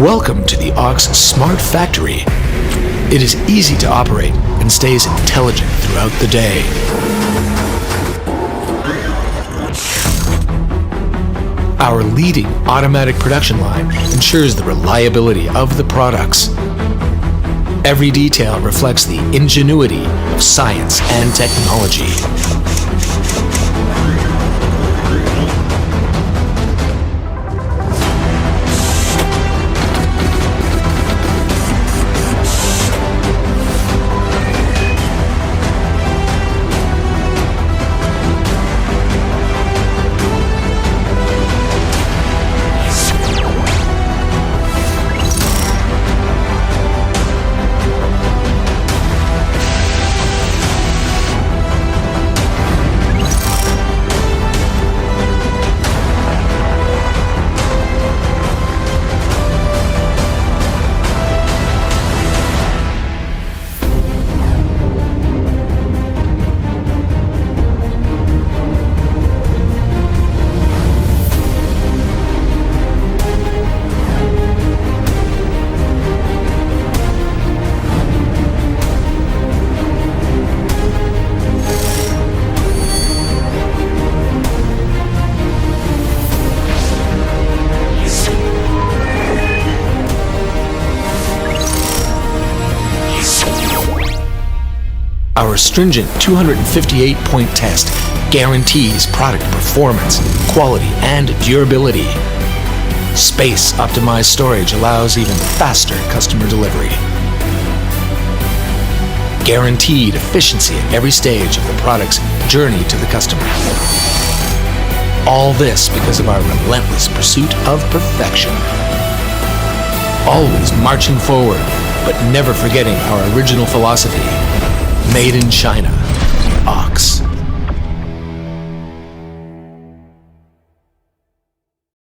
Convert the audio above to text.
Welcome to the AUX Smart Factory. It is easy to operate and stays intelligent throughout the day. Our leading automatic production line ensures the reliability of the products. Every detail reflects the ingenuity of science and technology. Our stringent 258-point test guarantees product performance, quality, and durability. Space-optimized storage allows even faster customer delivery. Guaranteed efficiency at every stage of the product's journey to the customer. All this because of our relentless pursuit of perfection. Always marching forward, but never forgetting our original philosophy. Made in China, AUX.